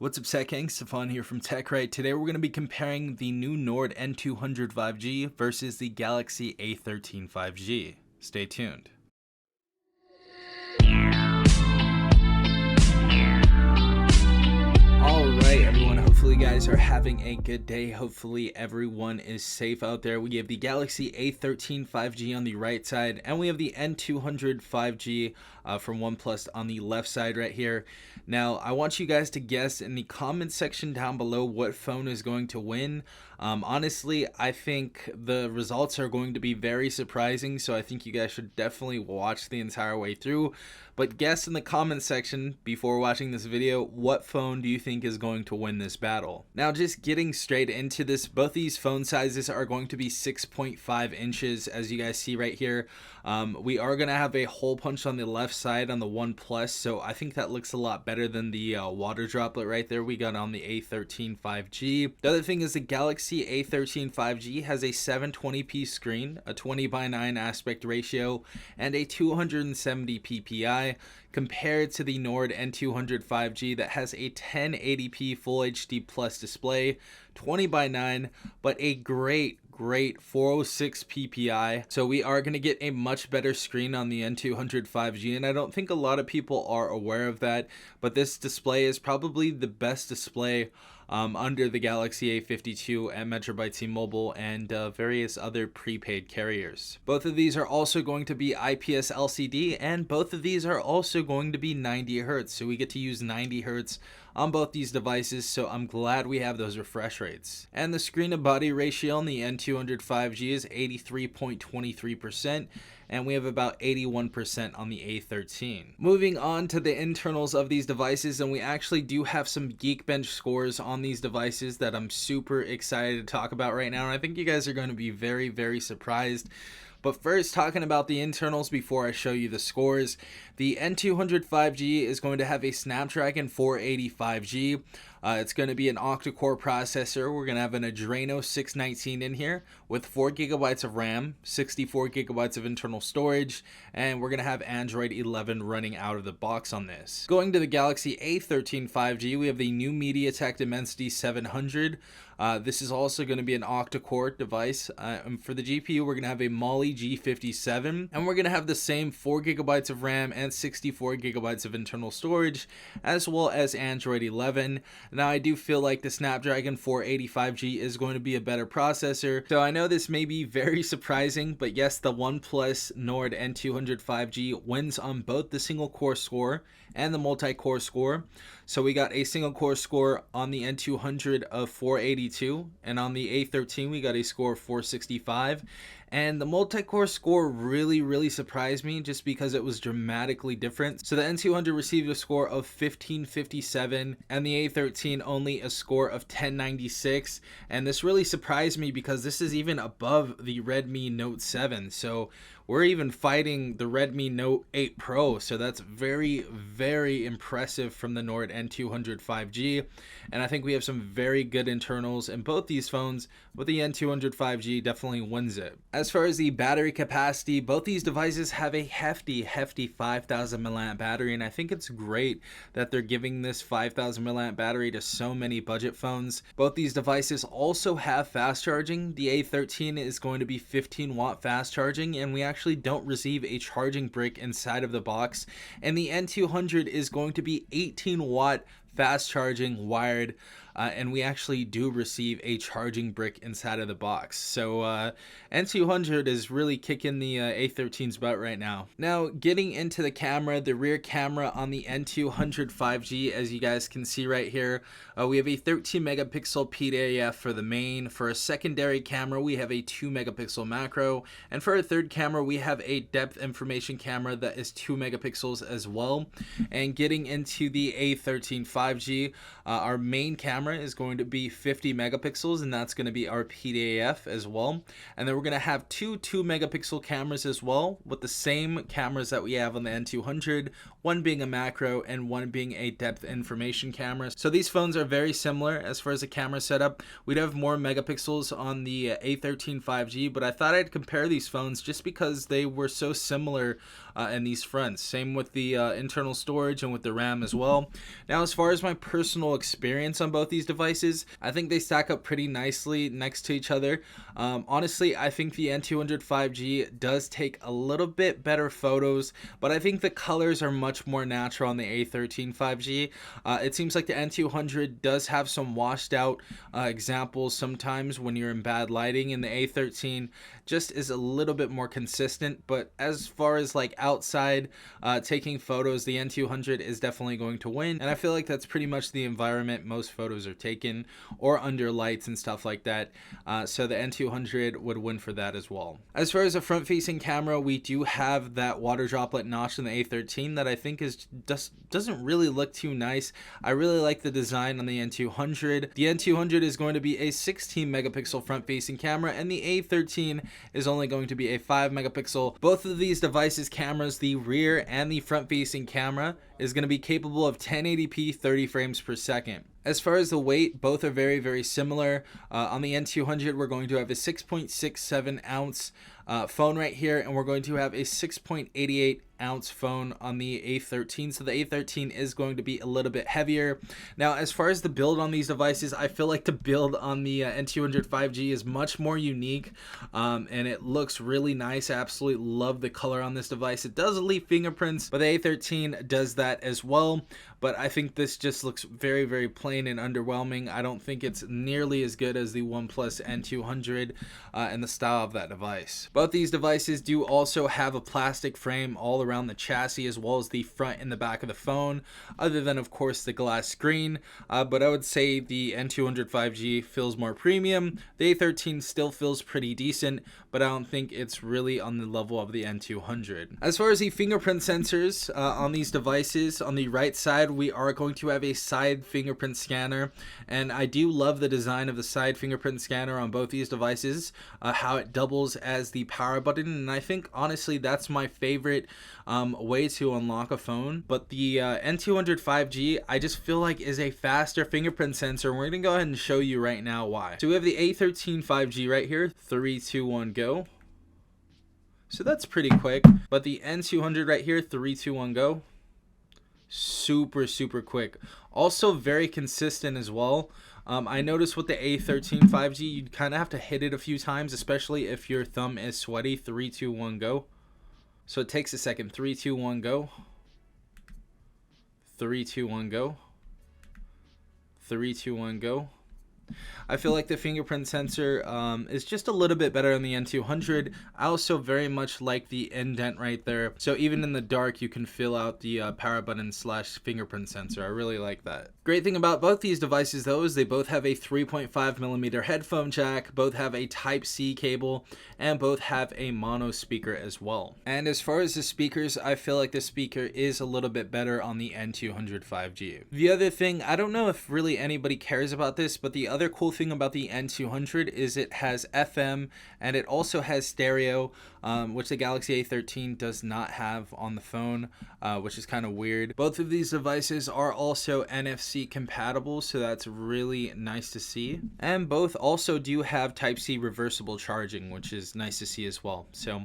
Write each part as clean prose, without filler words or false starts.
What's up, Tech Gang? Stefan here from TechRight. Today we're going to be comparing the new Nord N200 5G versus the Galaxy A13 5G. Stay tuned. Alright everyone, hopefully you guys are having a good day. Hopefully everyone is safe out there. We have the Galaxy A13 5G on the right side, and we have the N200 5G from OnePlus on the left side right here. Now I want you guys to guess in the comment section down below what phone is going to win. Honestly, I think the results are going to be very surprising, so I think you guys should definitely watch the entire way through. But guess in the comment section before watching this video, what phone do you think is going to win this battle? Now, just getting straight into this, both these phone sizes are going to be 6.5 inches, as you guys see right here. We are going to have a hole punch on the left side on the OnePlus, so I think that looks a lot better than the water droplet right there we got on the A13 5G. The other thing is the Galaxy A13 5G has a 720p screen, a 20:9 aspect ratio, and a 270 ppi, compared to the Nord N200 5G that has a 1080p Full HD Plus display, 20:9, but a great 406 ppi. So we are going to get a much better screen on the N200 5G, and I don't think a lot of people are aware of that, but this display is probably the best display under the Galaxy A52 at Metro by T-Mobile and various other prepaid carriers. Both of these are also going to be IPS LCD, and both of these are also going to be 90 Hz, so we get to use 90 Hz on both these devices, so I'm glad we have those refresh rates. And the screen to body ratio on the N200 5G is 83.23%, and we have about 81% on the A13. Moving on to the internals of these devices, and we actually do have some Geekbench scores on these devices that I'm super excited to talk about right now, and I think you guys are going to be very surprised. But first, talking about the internals before I show you the scores, the N200 5G is going to have a Snapdragon 480 5G. It's going to be an octa-core processor. We're going to have an Adreno 619 in here with 4 GB of RAM, 64 GB of internal storage, and we're going to have Android 11 running out of the box on this. Going to the Galaxy A13 5G, we have the new MediaTek Dimensity 700. This is also going to be an octa-core device. For the GPU, we're going to have a Mali G57, and we're going to have the same 4 GB of RAM and 64 GB of internal storage, as well as Android 11. Now, I do feel like the Snapdragon 480 5G is going to be a better processor, so I know this may be very surprising, but yes, the OnePlus Nord N200 5G wins on both the single core score and the multi-core score. So we got a single core score on the N200 of 482, and on the A13 we got a score of 465. And the multi-core score really surprised me, just because it was dramatically different. So the N200 received a score of 1557 and the A13 only a score of 1096, and this really surprised me because this is even above the Redmi Note 7. So we're even fighting the Redmi Note 8 Pro, so that's very impressive from the Nord N200 5G. And I think we have some very good internals in both these phones, but the N200 5G definitely wins it. As far as the battery capacity, both these devices have a hefty 5000 mAh battery, and I think it's great that they're giving this 5000 mAh battery to so many budget phones. Both these devices also have fast charging. The A13 is going to be 15-watt fast charging, and we actually don't receive a charging brick inside of the box, and the N200 is going to be 18-watt fast charging wired, and we actually do receive a charging brick inside of the box. So N200 is really kicking the A13's butt right now. Now, getting into the camera, the rear camera on the N200 5G, as you guys can see right here, we have a 13 megapixel PDAF for the main. For a secondary camera, we have a 2 megapixel macro, and for a third camera, we have a depth information camera that is 2 megapixels as well. And getting into the A13 5G, our main camera camera is going to be 50 megapixels, and that's going to be our PDAF as well. And then we're going to have two 2 megapixel cameras as well, with the same cameras that we have on the N200, one being a macro and one being a depth information camera. So these phones are very similar as far as the camera setup. We'd have more megapixels on the A13 5G, but I thought I'd compare these phones just because they were so similar in these fronts. Same with the internal storage and with the RAM as well. Now, as far as my personal experience on both these devices, I think they stack up pretty nicely next to each other. Honestly, I think the N200 5G does take a little bit better photos, but I think the colors are much more natural on the A13 5G. It seems like the N200 does have some washed out examples sometimes when you're in bad lighting, and the A13 just is a little bit more consistent. But as far as like outside taking photos, the N200 is definitely going to win, and I feel like that's pretty much the environment most photos are taken, or under lights and stuff like that. So the N200 would win for that as well. As far as a front facing camera, we do have that water droplet notch in the A13 that I think is doesn't really look too nice. I really like the design on the N200. The N200 is going to be a 16 megapixel front facing camera, and the A13 is only going to be a 5 megapixel. Both of these devices cameras, the rear and the front facing camera, is going to be capable of 1080p 30 frames per second. As far as the weight, both are very, very similar. On the N200, we're going to have a 6.67 ounce phone right here, and we're going to have a 6.88 ounce phone on the A13. So the A13 is going to be a little bit heavier. Now, as far as the build on these devices, I feel like the build on the N200 5G is much more unique, and it looks really nice. I absolutely love the color on this device. It does leave fingerprints, but the A13 does that as well. But I think this just looks very, very plain and underwhelming. I don't think it's nearly as good as the OnePlus N200 and the style of that device. Both these devices do also have a plastic frame all around the chassis, as well as the front and the back of the phone, other than of course the glass screen. But I would say the N200 5G feels more premium. The A13 still feels pretty decent, but I don't think it's really on the level of the N200. As far as the fingerprint sensors on these devices, on the right side we are going to have a side fingerprint scanner, and I do love the design of the side fingerprint scanner on both these devices, how it doubles as the power button, and I think honestly that's my favorite way to unlock a phone. But the N200 5G, I just feel like is a faster fingerprint sensor, and we're gonna go ahead and show you right now why. So we have the A13 5G right here. 3, 2, 1, go. So that's pretty quick. But the N200 right here, 3, 2, 1, go. Super, super quick. Also very consistent as well. I noticed with the A13 5G, you'd kind of have to hit it a few times, especially if your thumb is sweaty. 3, 2, 1, go. So it takes a second. 3, 2, 1, go. 3, 2, 1, go. 3, 2, 1, go. I feel like the fingerprint sensor is just a little bit better on the N200. I also very much like the indent right there. So even in the dark, you can fill out the power button / fingerprint sensor. I really like that. Great thing about both these devices though is they both have a 3.5mm headphone jack, both have a Type-C cable, and both have a mono speaker as well. And as far as the speakers, I feel like the speaker is a little bit better on the N200 5G. The other thing, I don't know if really anybody cares about this, but the other cool thing about the N200 is it has FM, and it also has stereo, which the Galaxy A13 does not have on the phone, which is kind of weird. Both of these devices are also NFC compatible, so that's really nice to see. And both also do have Type-C reversible charging, which is nice to see as well. So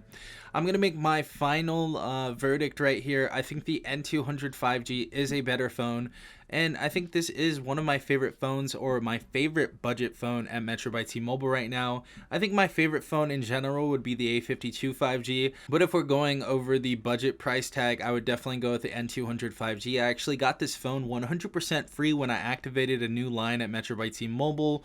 I'm going to make my final verdict right here. I think the N200 5G is a better phone, and I think this is one of my favorite phones, or my favorite budget phone at Metro by T-Mobile right now. I think my favorite phone in general would be the A52 5G, but if we're going over the budget price tag, I would definitely go with the N200 5G. I actually got this phone 100% free when I activated a new line at Metro by T-Mobile.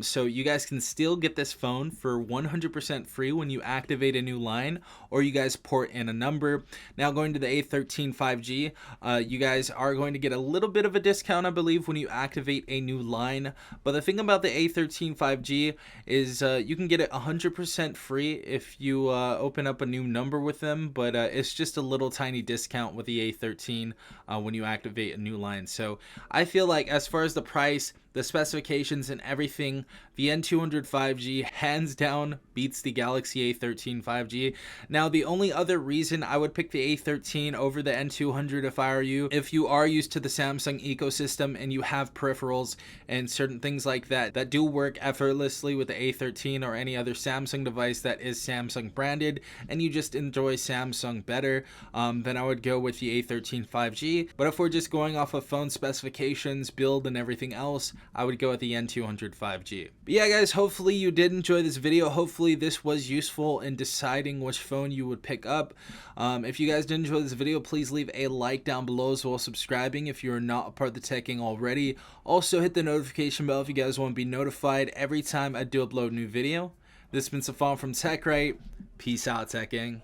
So you guys can still get this phone for 100% free when you activate a new line, or you guys port in a number. Now going to the A13 5G, you guys are going to get a little bit of a discount, I believe, when you activate a new line. But the thing about the A13 5G is you can get it 100% free if you open up a new number with them, but it's just a little tiny discount with the A13 when you activate a new line. So I feel like as far as the price, the specifications and everything, the N200 5G hands down beats the Galaxy A13 5G. Now, the only other reason I would pick the A13 over the N200 if I were you, if you are used to the Samsung ecosystem and you have peripherals and certain things like that that do work effortlessly with the A13 or any other Samsung device that is Samsung branded, and you just enjoy Samsung better, then I would go with the A13 5G. But if we're just going off of phone specifications, build, and everything else, I would go with the N200 5G. But yeah, guys, hopefully you did enjoy this video. Hopefully this was useful in deciding which phone you would pick up. If you guys did enjoy this video, please leave a like down below as well as subscribing if you're not a part of the Tech Gang already. Also hit the notification bell if you guys want to be notified every time I do upload a new video. This has been Safan from TechRight. Peace out, Tech Gang.